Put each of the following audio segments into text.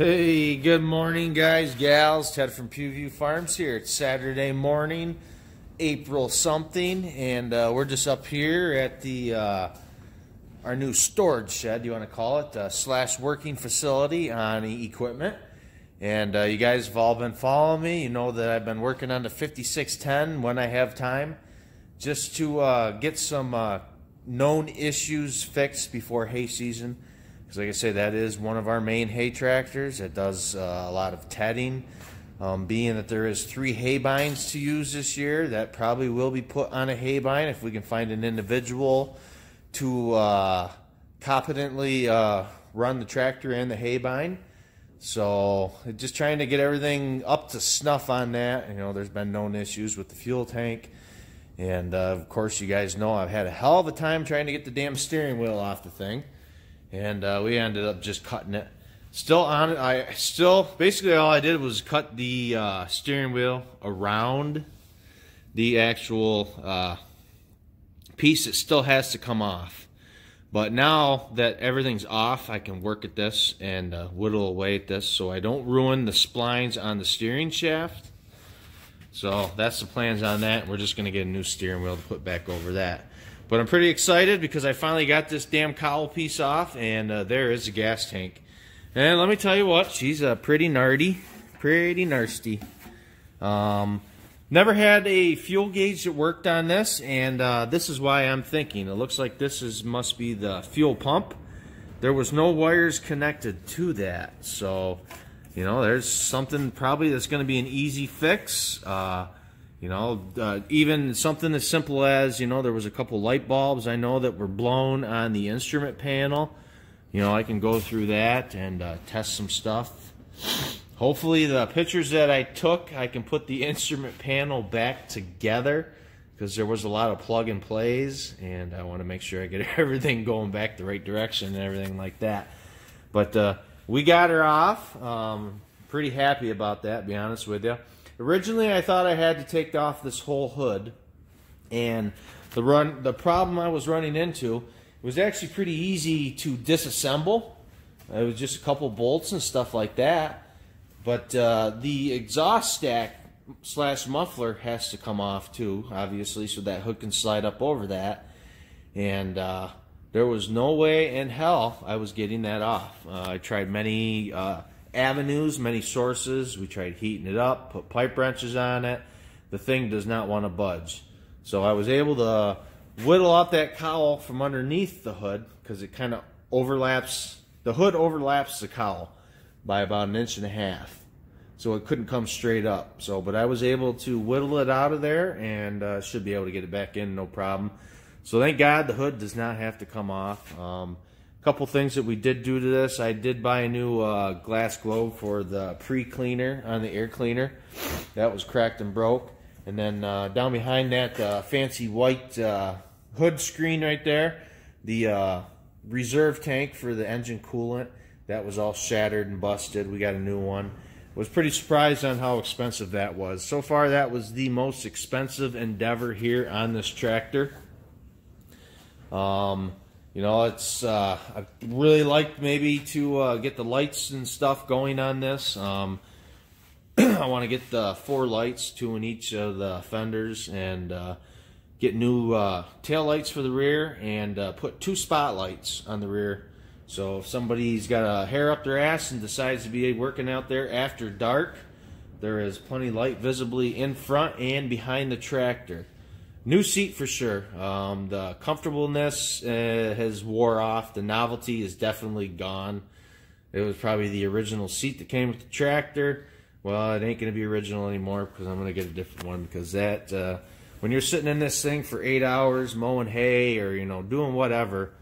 Hey, good morning, guys, gals. Ted from Pewview Farms here. It's Saturday morning, April something, and we're just up here at the our new storage shed, you want to call it, slash working facility on the equipment. And you guys have all been following me. You know that I've been working on the 5610 when I have time, just to get some known issues fixed before hay season. Because like I say, that is one of our main hay tractors. It does a lot of tedding. Being that there is 3 hay binds to use this year, that probably will be put on a hay bind if we can find an individual to competently run the tractor and the hay bind. So just trying to get everything up to snuff on that. You know, there's been known issues with the fuel tank. And of course, you guys know I've had a hell of a time trying to get the damn steering wheel off the thing. And we ended up just cutting it. Still on it. Basically all I did was cut the steering wheel around the actual piece. It still has to come off. But now that everything's off, I can work at this and whittle away at this so I don't ruin the splines on the steering shaft. So that's the plans on that. We're just going to get a new steering wheel to put back over that. But I'm pretty excited because I finally got this damn cowl piece off, and there is a gas tank. And let me tell you what, she's pretty nardy, pretty nasty. Never had a fuel gauge that worked on this, and this is why I'm thinking. It looks like this must be the fuel pump. There was no wires connected to that, so you know, there's something probably that's going to be an easy fix. You know, even something as simple as, you know, there was a couple light bulbs I know that were blown on the instrument panel. You know, I can go through that and test some stuff. Hopefully the pictures that I took, I can put the instrument panel back together, because there was a lot of plug and plays, and I want to make sure I get everything going back the right direction and everything like that. But we got her off. Pretty happy about that, to be honest with you. Originally, I thought I had to take off this whole hood, and the problem I was running into was actually pretty easy to disassemble. It was just a couple bolts and stuff like that, but the exhaust stack slash muffler has to come off too, obviously, so that hood can slide up over that, and there was no way in hell I was getting that off. I tried many avenues, many sources. We tried heating it up, put pipe wrenches on it. The thing does not want to budge. So I was able to whittle out that cowl from underneath the hood, because it kind of overlaps, the hood overlaps the cowl by about 1.5 inches. So it couldn't come straight up. So, but I was able to whittle it out of there, and should be able to get it back in, no problem. So thank God the hood does not have to come off. Couple things that we did do to this. I did buy a new glass globe for the pre-cleaner on the air cleaner. That was cracked and broke. And then down behind that fancy white hood screen right there, the reserve tank for the engine coolant, that was all shattered and busted. We got a new one. Was pretty surprised on how expensive that was. So far, that was the most expensive endeavor here on this tractor. You know, it's I really like maybe to get the lights and stuff going on this. I want to get the 4 lights, 2 in each of the fenders, and get new tail lights for the rear, and put 2 spotlights on the rear. So if somebody's got a hair up their ass and decides to be working out there after dark, there is plenty of light visibly in front and behind the tractor. New seat for sure. The comfortableness has wore off. The novelty is definitely gone. It was probably the original seat that came with the tractor. Well, it ain't going to be original anymore, because I'm going to get a different one, because that when you're sitting in this thing for 8 hours mowing hay, or you know, doing whatever,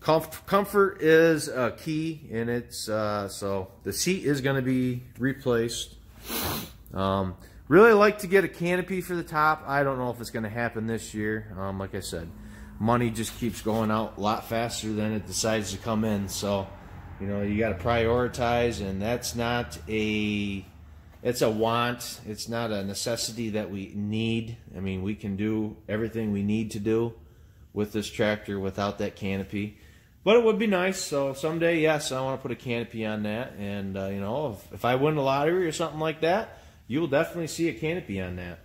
comfort is a key, and it's so the seat is going to be replaced. Really like to get a canopy for the top. I don't know if it's going to happen this year. Like I said, money just keeps going out a lot faster than it decides to come in. So, you know, you got to prioritize, and that's not a, it's a want. It's not a necessity that we need. I mean, we can do everything we need to do with this tractor without that canopy. But it would be nice. So someday, yes, I want to put a canopy on that. And, you know, if I win the lottery or something like that, you will definitely see a canopy on that.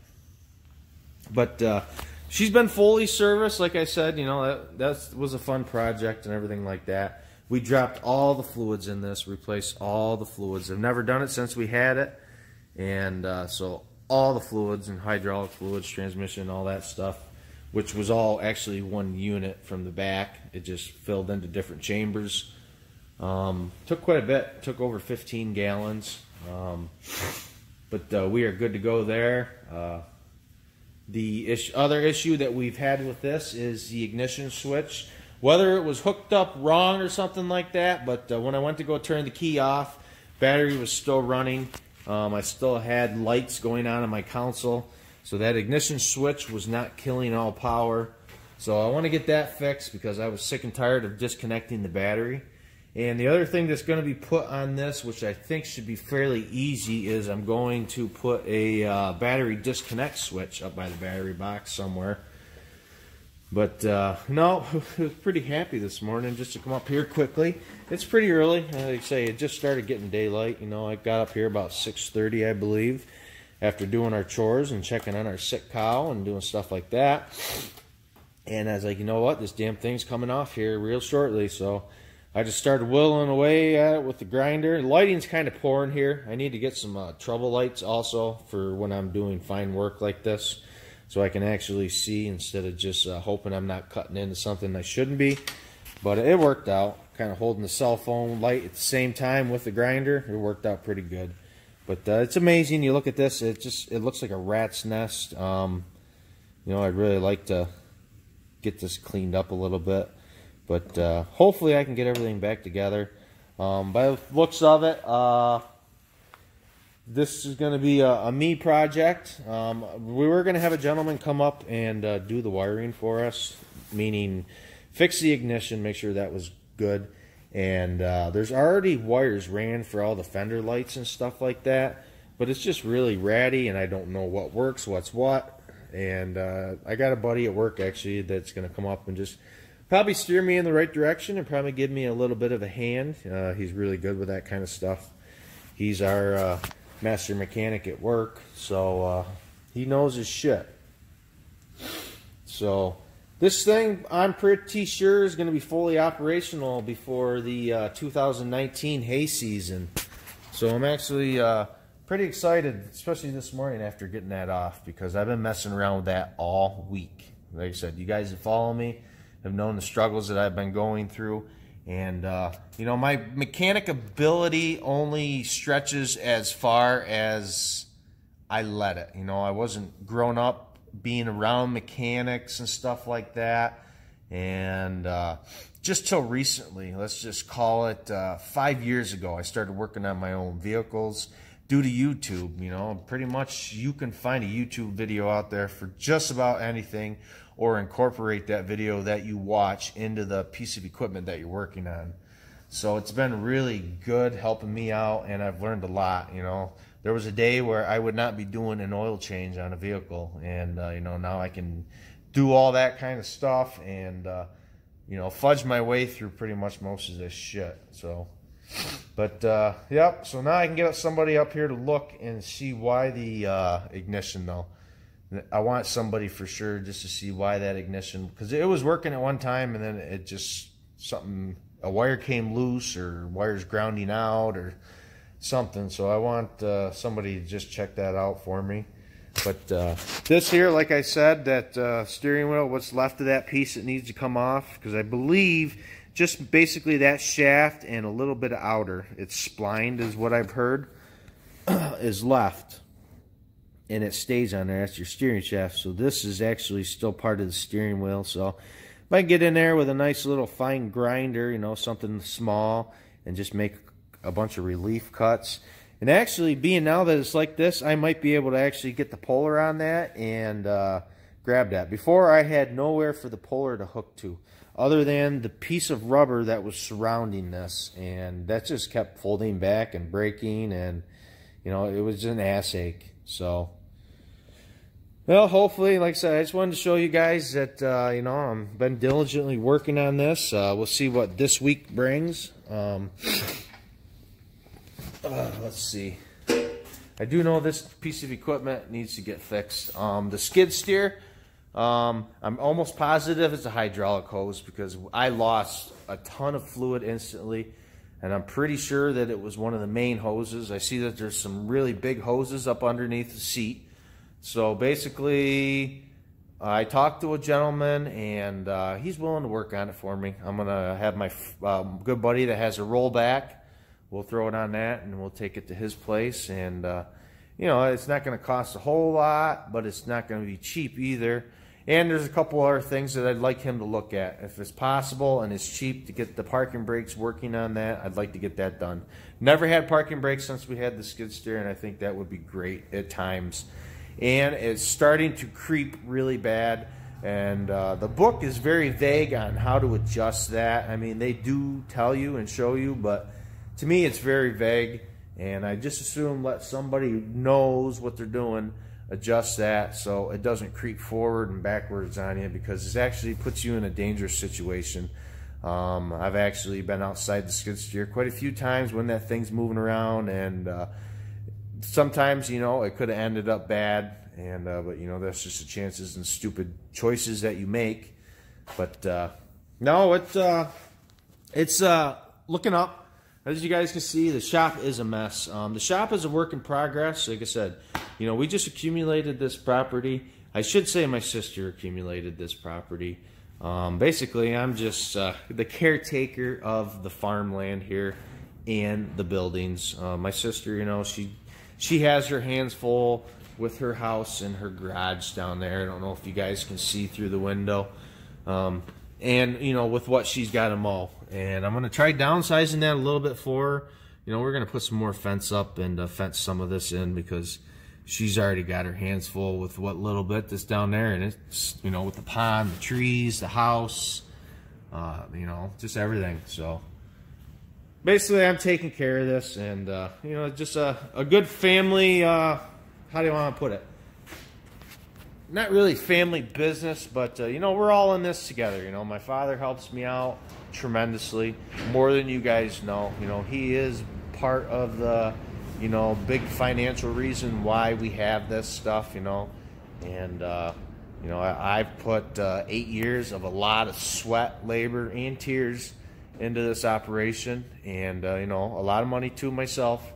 But she's been fully serviced. Like I said, you know, that was a fun project and everything like that. We dropped all the fluids in this, replaced all the fluids. I've never done it since we had it. And so all the fluids and hydraulic fluids, transmission, all that stuff, which was all actually one unit from the back. It just filled into different chambers. Took quite a bit. Took over 15 gallons. But we are good to go there. The other issue that we've had with this is the ignition switch. Whether it was hooked up wrong or something like that, but when I went to go turn the key off, battery was still running. I still had lights going on my console. So that ignition switch was not killing all power. So I want to get that fixed because I was sick and tired of disconnecting the battery. And the other thing that's going to be put on this, which I think should be fairly easy, is I'm going to put a battery disconnect switch up by the battery box somewhere. But no, I was pretty happy this morning just to come up here quickly. It's pretty early. Like I say, it just started getting daylight. You know, I got up here about 6:30, I believe, after doing our chores and checking on our sick cow and doing stuff like that. And I was like, you know what, this damn thing's coming off here real shortly. So I just started whittling away at it with the grinder. The lighting's kind of poor in here. I need to get some trouble lights also for when I'm doing fine work like this, so I can actually see instead of just hoping I'm not cutting into something I shouldn't be. But it worked out. Kind of holding the cell phone light at the same time with the grinder. It worked out pretty good. But it's amazing. You look at this, it looks like a rat's nest. You know, I'd really like to get this cleaned up a little bit. But hopefully I can get everything back together. By the looks of it, this is going to be a me project. We were going to have a gentleman come up and do the wiring for us, meaning fix the ignition, make sure that was good. And there's already wires ran for all the fender lights and stuff like that, but it's just really ratty and I don't know what works, what's what. And I got a buddy at work actually that's going to come up and just probably steer me in the right direction and probably give me a little bit of a hand. He's really good with that kind of stuff. He's our master mechanic at work, so he knows his shit. So this thing, I'm pretty sure, is going to be fully operational before the 2019 hay season. So I'm actually pretty excited, especially this morning after getting that off, because I've been messing around with that all week. Like I said, you guys that follow me have known the struggles that I've been going through. And, you know, my mechanic ability only stretches as far as I let it. You know, I wasn't grown up being around mechanics and stuff like that. And just till recently, let's just call it 5 years ago, I started working on my own vehicles due to YouTube. You know, pretty much you can find a YouTube video out there for just about anything, or incorporate that video that you watch into the piece of equipment that you're working on. So it's been really good helping me out, and I've learned a lot. You know, there was a day where I would not be doing an oil change on a vehicle, and you know, now I can do all that kind of stuff and you know, fudge my way through pretty much most of this shit. So, but yep. So now I can get somebody up here to look and see why the ignition though. I want somebody for sure just to see why that ignition, because it was working at one time and then it just, a wire came loose or wires grounding out or something. So I want somebody to just check that out for me. But this here, like I said, that steering wheel, what's left of that piece that needs to come off, because I believe just basically that shaft and a little bit of outer, it's splined is what I've heard, is left. And it stays on there. That's your steering shaft. So this is actually still part of the steering wheel. So if I get in there with a nice little fine grinder, you know, something small, and just make a bunch of relief cuts. And actually, being now that it's like this, I might be able to actually get the puller on that and grab that. Before, I had nowhere for the puller to hook to, other than the piece of rubber that was surrounding this. And that just kept folding back and breaking, and, you know, it was an ass ache. So Well, hopefully, like I said, I just wanted to show you guys that, you know, I've been diligently working on this. We'll see what this week brings. Let's see. I do know this piece of equipment needs to get fixed. The skid steer, I'm almost positive it's a hydraulic hose because I lost a ton of fluid instantly, and I'm pretty sure that it was one of the main hoses. I see that there's some really big hoses up underneath the seat. So basically, I talked to a gentleman, and he's willing to work on it for me. I'm going to have my good buddy that has a rollback. We'll throw it on that, and we'll take it to his place. And, you know, it's not going to cost a whole lot, but it's not going to be cheap either. And there's a couple other things that I'd like him to look at. If it's possible and it's cheap to get the parking brakes working on that, I'd like to get that done. Never had parking brakes since we had the skid steer, and I think that would be great at times. And it's starting to creep really bad, and the book is very vague on how to adjust that. I mean, they do tell you and show you, but to me it's very vague, and I just assume let somebody who knows what they're doing adjust that so it doesn't creep forward and backwards on you, because it actually puts you in a dangerous situation. I've actually been outside the skid steer quite a few times when that thing's moving around, and sometimes, you know, it could have ended up bad, and but you know, that's just the chances and stupid choices that you make. But no, it's looking up. As you guys can see, the shop is a mess. The shop is a work in progress. Like I said, you know, we just accumulated this property. I should say my sister accumulated this property. Basically, I'm just the caretaker of the farmland here and the buildings. My sister, you know, she has her hands full with her house and her garage down there. I don't know if you guys can see through the window. And, you know, with what she's got to mow. And I'm going to try downsizing that a little bit for her. You know, we're going to put some more fence up and fence some of this in, because she's already got her hands full with what little bit that's down there. And it's, you know, with the pond, the trees, the house, you know, just everything. So basically, I'm taking care of this, and you know, just a good family. How do you want to put it? Not really family business, but you know, we're all in this together. You know, my father helps me out tremendously, more than you guys know. You know, he is part of the, you know, big financial reason why we have this stuff. You know, and you know, I've put 8 years of a lot of sweat, labor, and tears into this operation, and you know, a lot of money to myself,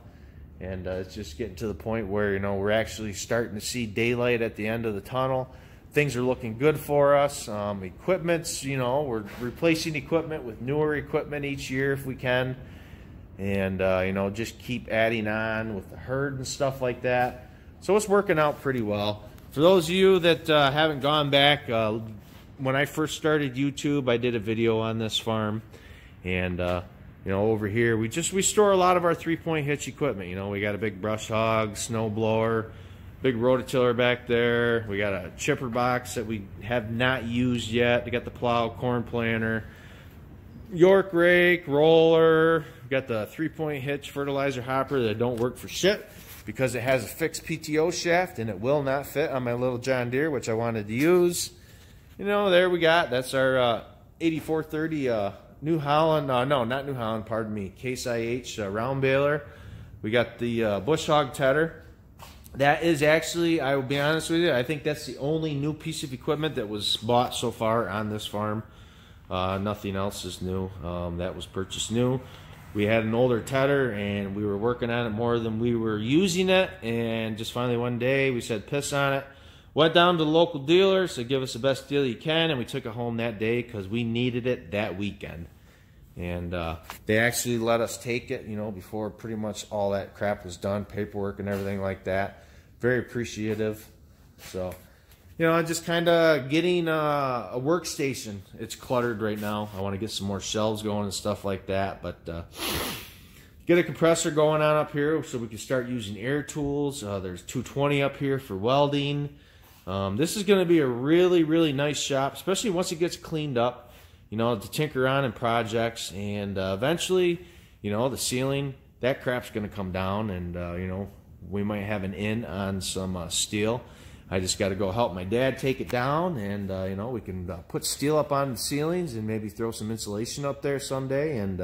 and it's just getting to the point where, you know, we're actually starting to see daylight at the end of the tunnel. Things are looking good for us. Equipment's, you know, we're replacing equipment with newer equipment each year if we can, and you know, just keep adding on with the herd and stuff like that. So it's working out pretty well. For those of you that haven't gone back, when I first started YouTube, I did a video on this farm. And you know, over here we store a lot of our 3-point hitch equipment. You know, we got a big brush hog, snow blower, big rototiller back there. We got a chipper box that we have not used yet. We got the plow, corn planter, York rake, roller. We got the 3-point hitch fertilizer hopper that don't work for shit because it has a fixed PTO shaft and it will not fit on my little John Deere, which I wanted to use. You know, there we got, that's our 8430 New Holland, no, not New Holland, pardon me, Case IH round baler. We got the bush hog tedder. That is actually, I will be honest with you, I think that's the only new piece of equipment that was bought so far on this farm. Nothing else is new. That was purchased new. We had an older tedder, and we were working on it more than we were using it, and just finally one day we said piss on it. Went down to the local dealer, said give us the best deal you can, and we took it home that day because we needed it that weekend. And they actually let us take it, you know, before pretty much all that crap was done, paperwork and everything like that. Very appreciative. So, you know, just kind of getting a workstation. It's cluttered right now. I want to get some more shelves going and stuff like that, but get a compressor going on up here so we can start using air tools. There's 220 up here for welding. This is going to be a really, really nice shop, especially once it gets cleaned up, you know, to tinker on in projects. And eventually, you know, the ceiling, that crap's going to come down, and, you know, we might have an in on some steel. I just got to go help my dad take it down, and you know, we can put steel up on the ceilings and maybe throw some insulation up there someday, and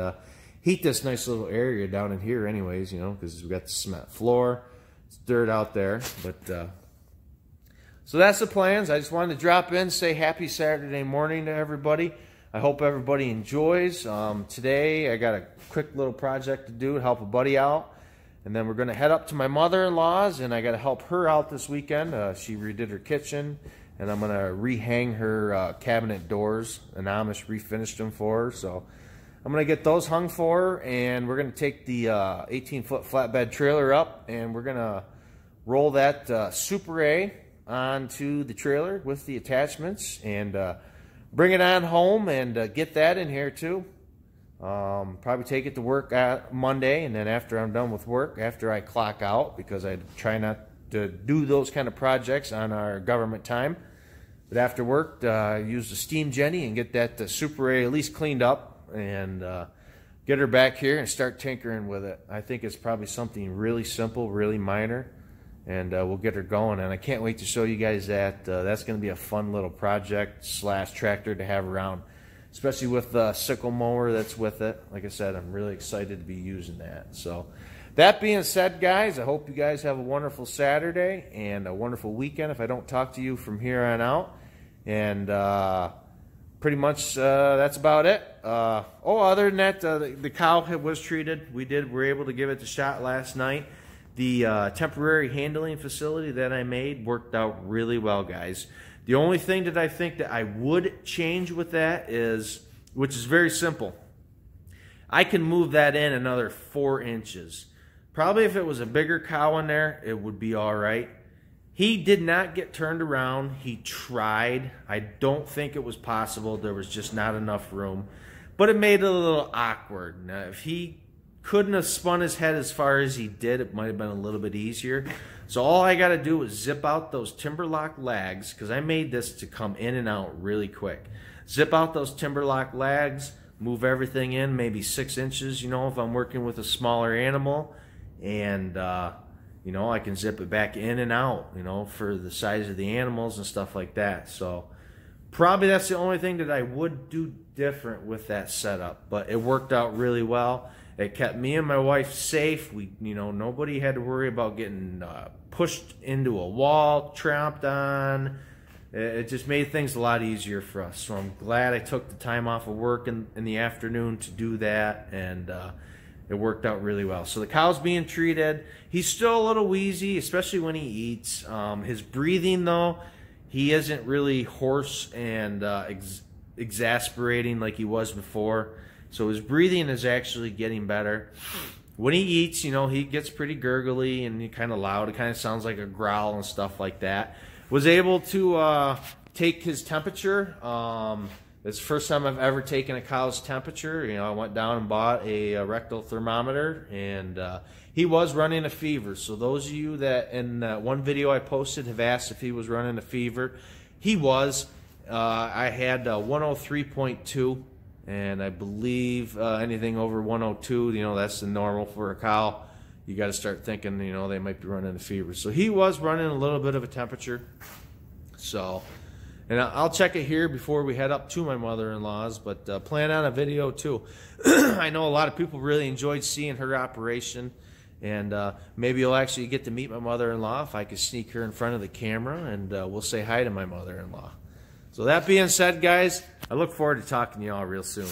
heat this nice little area down in here anyways, you know, because we got the cement floor. It's dirt out there, but so that's the plans. I just wanted to drop in, say happy Saturday morning to everybody. I hope everybody enjoys. Today I got a quick little project to do to help a buddy out. And then we're going to head up to my mother-in-law's, and I got to help her out this weekend. She redid her kitchen, and I'm going to rehang her cabinet doors. An Amish refinished them for her. So I'm going to get those hung for her, and we're going to take the 18-foot flatbed trailer up, and we're going to roll that Super A onto the trailer with the attachments, and bring it on home and get that in here too. Probably take it to work Monday, and then after I'm done with work, after I clock out, because I try not to do those kind of projects on our government time. But after work, use the steam Jenny and get that Super A at least cleaned up, and get her back here and start tinkering with it. I think it's probably something really simple, really minor, and we'll get her going. And I can't wait to show you guys that. That's going to be a fun little project / tractor to have around, especially with the sickle mower that's with it. Like I said, I'm really excited to be using that. So that being said, guys, I hope you guys have a wonderful Saturday and a wonderful weekend if I don't talk to you from here on out. And pretty much that's about it. Other than that, the cow was treated. We were able to give it the shot last night. The temporary handling facility that I made worked out really well, guys. The only thing that I think that I would change with that is, which is very simple, I can move that in another 4 inches. Probably if it was a bigger cow in there, it would be all right. He did not get turned around. He tried. I don't think it was possible. There was just not enough room. But it made it a little awkward. Now, if he couldn't have spun his head as far as he did, it might have been a little bit easier. So all I got to do is zip out those Timberlock lags, because I made this to come in and out really quick. Zip out those Timberlock lags, move everything in maybe 6 inches, you know, if I'm working with a smaller animal. And, you know, I can zip it back in and out, you know, for the size of the animals and stuff like that. So probably that's the only thing that I would do different with that setup. But it worked out really well. It kept me and my wife safe. You know, nobody had to worry about getting pushed into a wall, tramped on. It just made things a lot easier for us. So I'm glad I took the time off of work in the afternoon to do that, and it worked out really well. So the cow's being treated. He's still a little wheezy, especially when he eats. His breathing, though, he isn't really hoarse and exasperating like he was before. So his breathing is actually getting better. When he eats, you know, he gets pretty gurgly and kind of loud. It kind of sounds like a growl and stuff like that. Was able to take his temperature. It's the first time I've ever taken a cow's temperature. You know, I went down and bought a rectal thermometer, and he was running a fever. So those of you that in one video I posted have asked if he was running a fever, he was. I had 103.2. And I believe anything over 102, you know, that's the normal for a cow. You got to start thinking, you know, they might be running a fever. So he was running a little bit of a temperature. So, and I'll check it here before we head up to my mother-in-law's, but plan on a video too. I know a lot of people really enjoyed seeing her operation, and maybe you'll actually get to meet my mother-in-law if I could sneak her in front of the camera, and we'll say hi to my mother-in-law. So that being said, guys, I look forward to talking to y'all real soon.